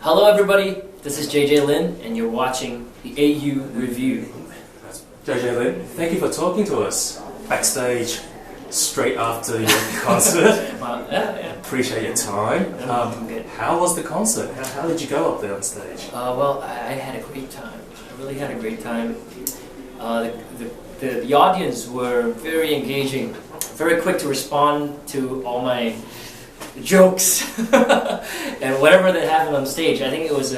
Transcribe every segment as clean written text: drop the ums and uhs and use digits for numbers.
Hello everybody, this is JJ Lin and you're watching the AU Review. JJ Lin, thank you for talking to us backstage straight after your concert. Yeah. Appreciate your time. Good. How was the concert? How did you go up there on stage? Well, I had a great time. I really had a great time. The audience were very engaging, very quick to respond to all my jokes and whatever that happened on stage. I think it was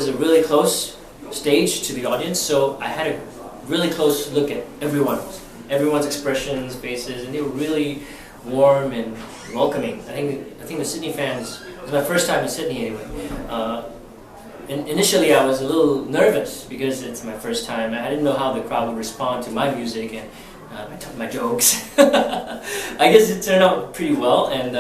a really close stage to the audience, so I had a really close look at everyone's expressions, faces, and they were really warm and welcoming. I think the Sydney fans, it was my first time in Sydney anyway. Initially I was a little nervous because it's my first time. I didn't know how the crowd would respond to my music and my jokes. I guess it turned out pretty well, and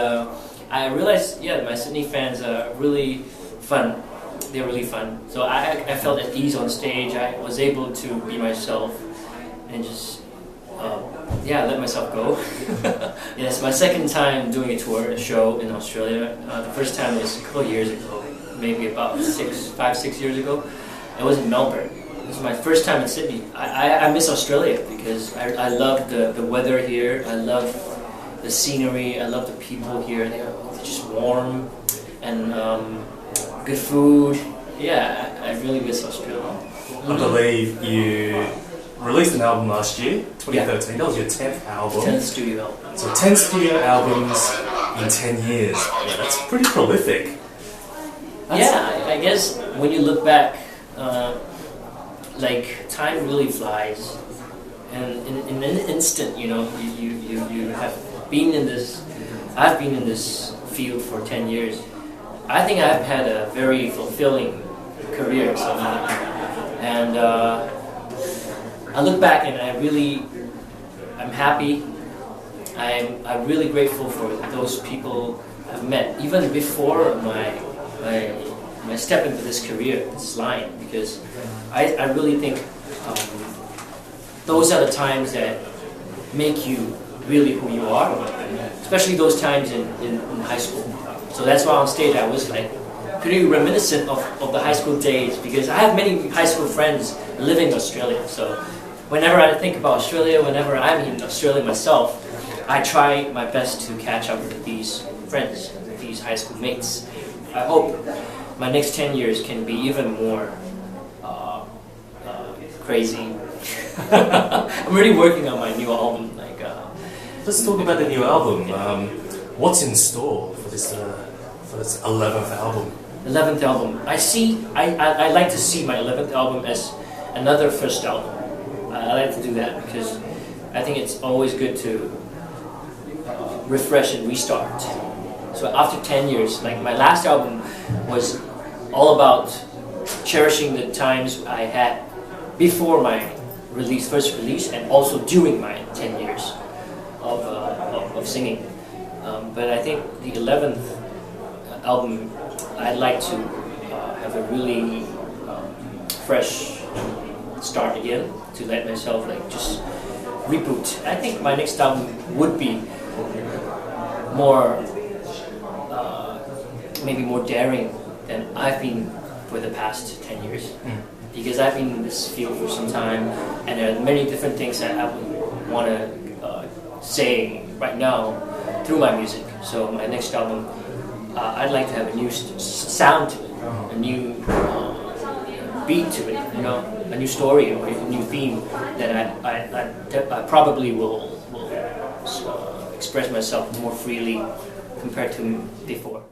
I realized, my Sydney fans are really fun. They're really fun. So I felt at ease on stage. I was able to be myself and just let myself go. It's my second time doing a show in Australia. The first time was a couple of years ago, maybe about 5-6 years ago. It was in Melbourne. This is my first time in Sydney. I miss Australia because I love the weather here. I love the scenery. I love the people here. They're just warm and good food. Yeah, I really miss Australia. I believe you released an album last year, 2013. Yeah. That was your 10th album. 10th studio album. So 10 studio albums in 10 years. Yeah, that's pretty prolific. I guess when you look back, time really flies, and in an instant, you have been in this. I've been in this field for 10 years. I think I've had a very fulfilling career so far, and I look back and I'm happy. I'm really grateful for those people I've met, even before my step into this career, this line, because I really think those are the times that make you really who you are, especially those times in high school. So that's why on stage I was pretty reminiscent of the high school days, because I have many high school friends living in Australia. So whenever I think about Australia, whenever I'm in Australia myself, I try my best to catch up with these friends, with these high school mates. I hope my next 10 years can be even more crazy. I'm really working on my new album. Let's talk about the new album. What's in store for this 11th album? 11th album. I like to see my 11th album as another first album. I like to do that because I think it's always good to refresh and restart. So after 10 years, my last album was all about cherishing the times I had before my first release, and also during my 10 years of singing. But I think the 11th album, I'd like to have a really fresh start again, to let myself just reboot. I think my next album would be more, maybe more daring than I've been for the past 10 years. Because I've been in this field for some time, and there are many different things that I would want to say right now through my music. So my next album, I'd like to have a new sound to it, a new beat to it, a new story or a new theme that I probably will express myself more freely compared to before.